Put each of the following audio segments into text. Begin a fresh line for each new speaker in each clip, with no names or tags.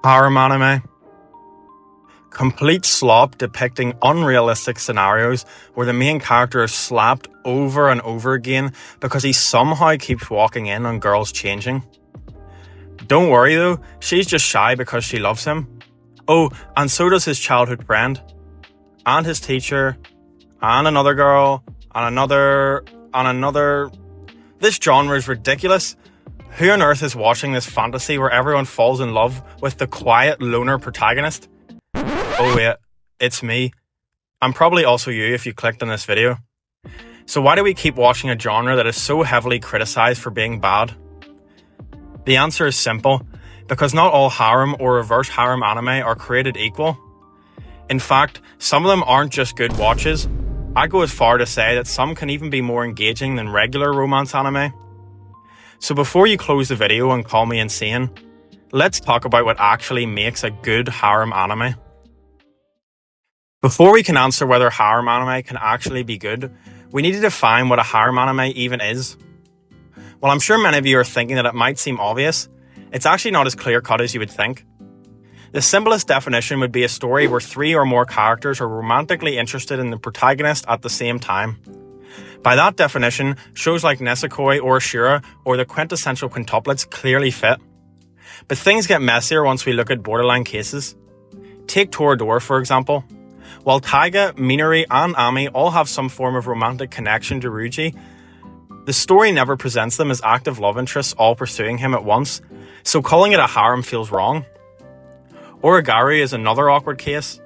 Harem anime. Complete slop depicting unrealistic scenarios where the main character is slapped over and over again because he somehow keeps walking in on girls changing. Don't worry though, she's just shy because she loves him. Oh, and so does his childhood friend, and his teacher, and another girl, and another. This genre is ridiculous. Who on earth is watching this fantasy where everyone falls in love with the quiet loner protagonist? Oh wait, it's me. I'm probably also you if you clicked on this video. So why do we keep watching a genre that is so heavily criticized for being bad? The answer is simple, because not all harem or reverse harem anime are created equal. In fact, some of them aren't just good watches. I go as far to say that some can even be more engaging than regular romance anime. So before you close the video and call me insane, let's talk about what actually makes a good harem anime. Before we can answer whether harem anime can actually be good, we need to define what a harem anime even is. While I'm sure many of you are thinking that it might seem obvious, it's actually not as clear-cut as you would think. The simplest definition would be a story where 3 or more characters are romantically interested in the protagonist at the same time. By that definition, shows like Nisekoi or Ashura or the quintessential quintuplets clearly fit. But things get messier once we look at borderline cases. Take Toradora for example. While Taiga, Minori and Ami all have some form of romantic connection to Ryuji, the story never presents them as active love interests all pursuing him at once, so calling it a harem feels wrong. Origari is another awkward case.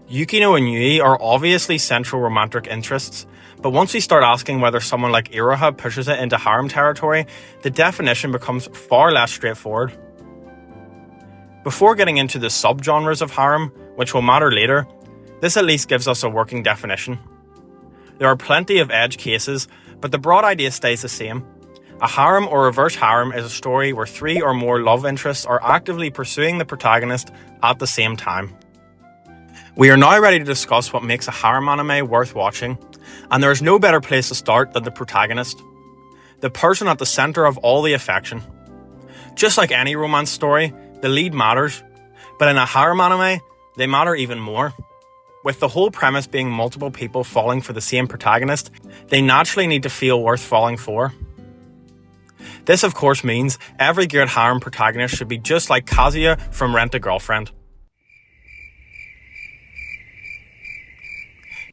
Yukino and Yui are obviously central romantic interests, but once we start asking whether someone like Iroha pushes it into harem territory, the definition becomes far less straightforward. Before getting into the subgenres of harem, which will matter later, this at least gives us a working definition. There are plenty of edge cases, but the broad idea stays the same. A harem or reverse harem is a story where 3 or more love interests are actively pursuing the protagonist at the same time. We are now ready to discuss what makes a harem anime worth watching, and there is no better place to start than the protagonist, the person at the center of all the affection. Just like any romance story, the lead matters, but in a harem anime, they matter even more. With the whole premise being multiple people falling for the same protagonist, they naturally need to feel worth falling for. This of course means every good harem protagonist should be just like Kazuya from Rent-a-Girlfriend.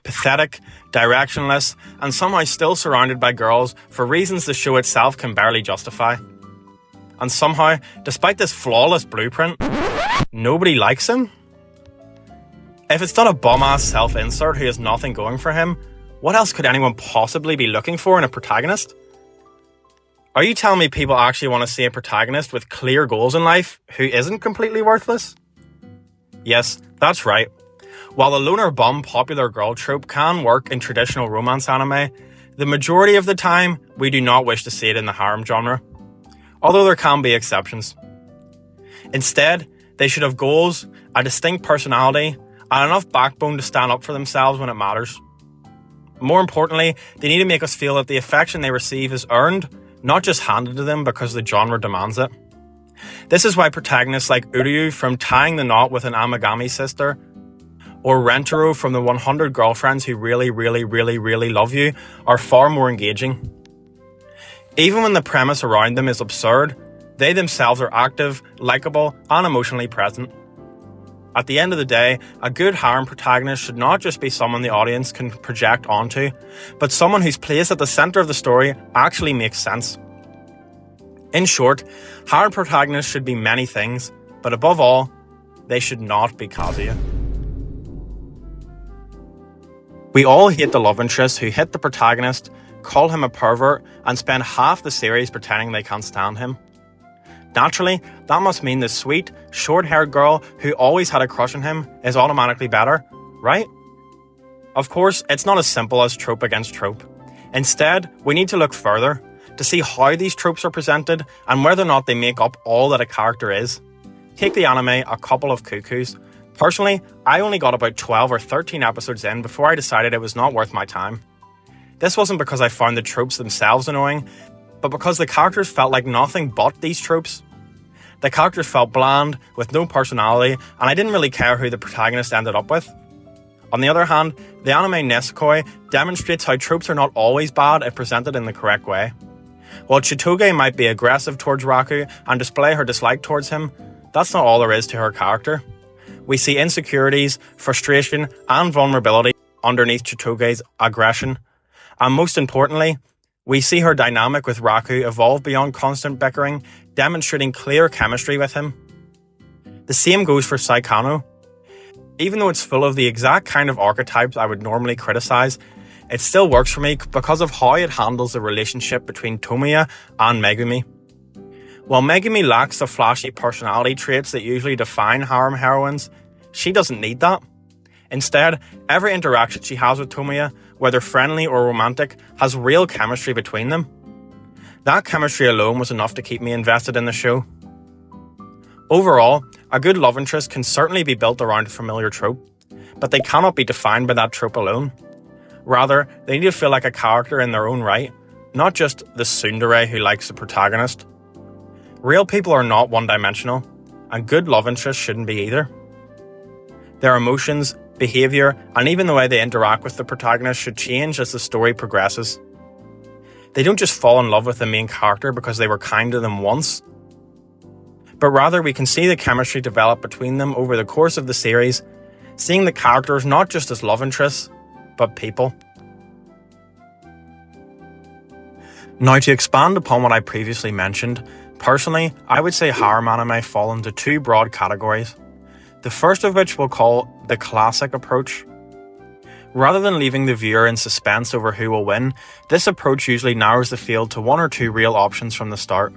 Pathetic, directionless, and somehow still surrounded by girls for reasons the show itself can barely justify. And somehow, despite this flawless blueprint, nobody likes him? If it's not a bum-ass self-insert who has nothing going for him, what else could anyone possibly be looking for in a protagonist? Are you telling me people actually want to see a protagonist with clear goals in life who isn't completely worthless? Yes, that's right. While the loner bum popular girl trope can work in traditional romance anime, the majority of the time we do not wish to see it in the harem genre, although there can be exceptions. Instead, they should have goals, a distinct personality, and enough backbone to stand up for themselves when it matters. More importantly, they need to make us feel that the affection they receive is earned, not just handed to them because the genre demands it. This is why protagonists like Uryu from Tying the Knot with an Amagami Sister, or Rentaro from the 100 Girlfriends Who Really, Really, Really, Really Love You are far more engaging. Even when the premise around them is absurd, they themselves are active, likeable, and emotionally present. At the end of the day, a good harem protagonist should not just be someone the audience can project onto, but someone whose place at the center of the story actually makes sense. In short, harem protagonists should be many things, but above all, they should not be Kazuya. We all hate the love interest who hit the protagonist, call him a pervert, and spend half the series pretending they can't stand him. Naturally, that must mean the sweet, short-haired girl who always had a crush on him is automatically better, right? Of course, it's not as simple as trope against trope. Instead, we need to look further to see how these tropes are presented and whether or not they make up all that a character is. Take the anime A Couple of Cuckoos. Personally, I only got about 12 or 13 episodes in before I decided it was not worth my time. This wasn't because I found the tropes themselves annoying, but because the characters felt like nothing but these tropes. The characters felt bland, with no personality, and I didn't really care who the protagonist ended up with. On the other hand, the anime Nesekoi demonstrates how tropes are not always bad if presented in the correct way. While Chitoge might be aggressive towards Raku and display her dislike towards him, that's not all there is to her character. We see insecurities, frustration, and vulnerability underneath Chitoge's aggression. And most importantly, we see her dynamic with Raku evolve beyond constant bickering, demonstrating clear chemistry with him. The same goes for Saikano. Even though it's full of the exact kind of archetypes I would normally criticize, it still works for me because of how it handles the relationship between Tomoya and Megumi. While Megumi lacks the flashy personality traits that usually define harem heroines, she doesn't need that. Instead, every interaction she has with Tomoya, whether friendly or romantic, has real chemistry between them. That chemistry alone was enough to keep me invested in the show. Overall, a good love interest can certainly be built around a familiar trope, but they cannot be defined by that trope alone. Rather, they need to feel like a character in their own right, not just the tsundere who likes the protagonist. Real people are not one-dimensional, and good love interests shouldn't be either. Their emotions, behaviour, and even the way they interact with the protagonist should change as the story progresses. They don't just fall in love with the main character because they were kind to them once, but rather we can see the chemistry develop between them over the course of the series, seeing the characters not just as love interests, but people. Now, to expand upon what I previously mentioned, personally, I would say harem anime fall into two broad categories. The first of which we'll call the classic approach. Rather than leaving the viewer in suspense over who will win, this approach usually narrows the field to one or two real options from the start.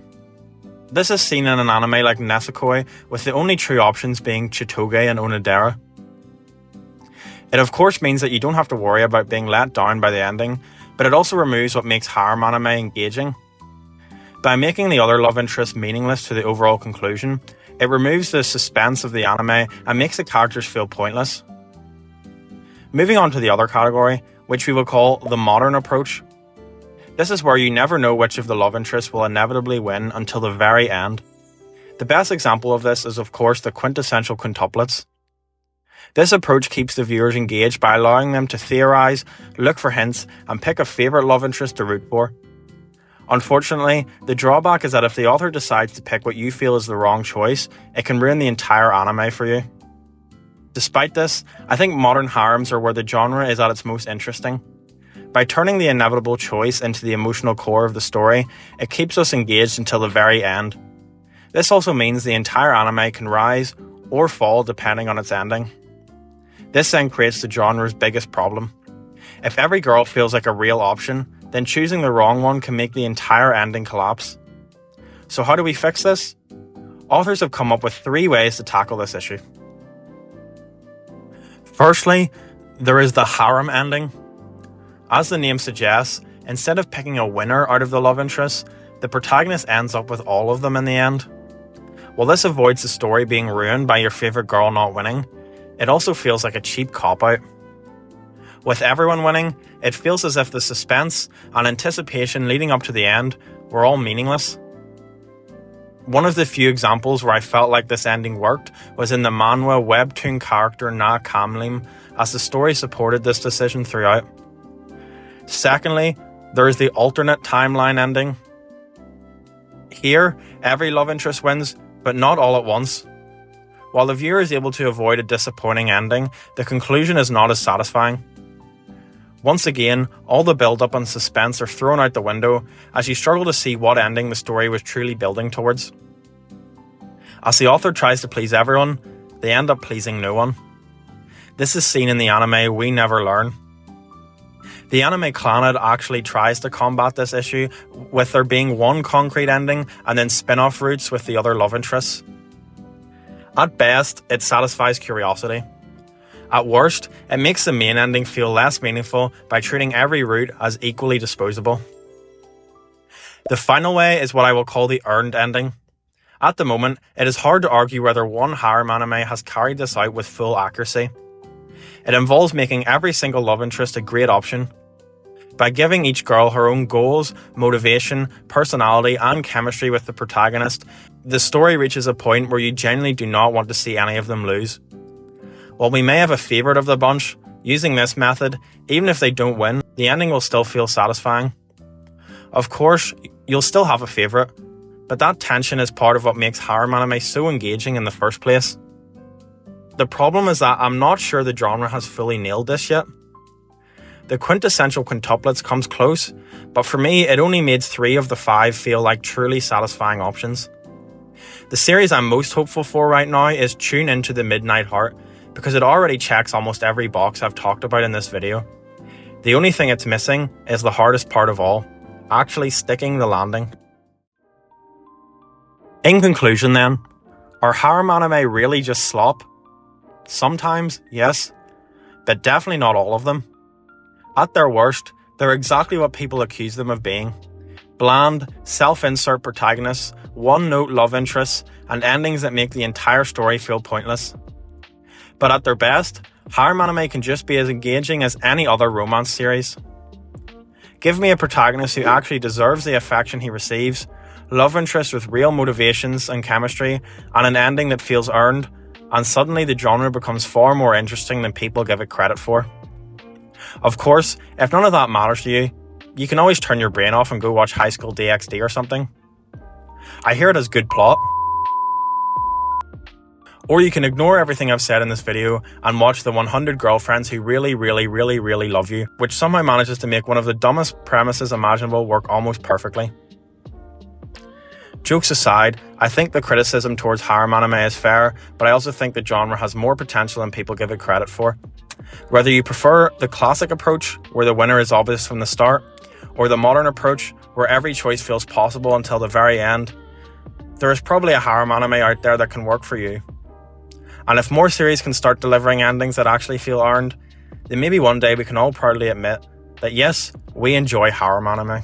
This is seen in an anime like Nesekoi, with the only true options being Chitoge and Onodera. It of course means that you don't have to worry about being let down by the ending, but it also removes what makes harem anime engaging. By making the other love interest meaningless to the overall conclusion, it removes the suspense of the anime and makes the characters feel pointless. Moving on to the other category, which we will call the modern approach. This is where you never know which of the love interests will inevitably win until the very end. The best example of this is of course the quintessential quintuplets. This approach keeps the viewers engaged by allowing them to theorise, look for hints, and pick a favourite love interest to root for. Unfortunately, the drawback is that if the author decides to pick what you feel is the wrong choice, it can ruin the entire anime for you. Despite this, I think modern harems are where the genre is at its most interesting. By turning the inevitable choice into the emotional core of the story, it keeps us engaged until the very end. This also means the entire anime can rise or fall depending on its ending. This then creates the genre's biggest problem. If every girl feels like a real option, then choosing the wrong one can make the entire ending collapse. So how do we fix this? Authors have come up with 3 ways to tackle this issue. Firstly, there is the harem ending. As the name suggests, instead of picking a winner out of the love interests, the protagonist ends up with all of them in the end. While this avoids the story being ruined by your favourite girl not winning, it also feels like a cheap cop-out. With everyone winning, it feels as if the suspense and anticipation leading up to the end were all meaningless. One of the few examples where I felt like this ending worked was in the manhwa webtoon character Na Kamlim, as the story supported this decision throughout. Secondly, there is the alternate timeline ending. Here, every love interest wins, but not all at once. While the viewer is able to avoid a disappointing ending, the conclusion is not as satisfying. Once again, all the build-up and suspense are thrown out the window as you struggle to see what ending the story was truly building towards. As the author tries to please everyone, they end up pleasing no one. This is seen in the anime We Never Learn. The anime Clannad actually tries to combat this issue with there being one concrete ending and then spin-off routes with the other love interests. At best, it satisfies curiosity. At worst, it makes the main ending feel less meaningful by treating every route as equally disposable. The final way is what I will call the earned ending. At the moment, it is hard to argue whether one harem anime has carried this out with full accuracy. It involves making every single love interest a great option. By giving each girl her own goals, motivation, personality, and chemistry with the protagonist, The story reaches a point where you genuinely do not want to see any of them lose. While we may have a favourite of the bunch, using this method, even if they don't win, the ending will still feel satisfying. Of course, you'll still have a favourite, but that tension is part of what makes harem anime so engaging in the first place. The problem is that I'm not sure the genre has fully nailed this yet. The quintessential quintuplets comes close, but for me it only made 3 of the 5 feel like truly satisfying options. The series I'm most hopeful for right now is Tune Into the Midnight Heart, because it already checks almost every box I've talked about in this video. The only thing it's missing is the hardest part of all, actually sticking the landing. In conclusion then, are harem anime really just slop? Sometimes, yes, but definitely not all of them. At their worst, they're exactly what people accuse them of being. Bland, self-insert protagonists, one-note love interests, and endings that make the entire story feel pointless. But at their best, harem anime can just be as engaging as any other romance series. Give me a protagonist who actually deserves the affection he receives, love interest with real motivations and chemistry, and an ending that feels earned, and suddenly the genre becomes far more interesting than people give it credit for. Of course, if none of that matters to you, you can always turn your brain off and go watch High School DxD or something. I hear it has good plot. Or you can ignore everything I've said in this video and watch The 100 Girlfriends Who Really, Really, Really, Really Love You, which somehow manages to make one of the dumbest premises imaginable work almost perfectly. Jokes aside, I think the criticism towards harem anime is fair, but I also think the genre has more potential than people give it credit for. Whether you prefer the classic approach, where the winner is obvious from the start, or the modern approach, where every choice feels possible until the very end, there is probably a harem anime out there that can work for you. And if more series can start delivering endings that actually feel earned, then maybe one day we can all proudly admit that yes, we enjoy harem anime.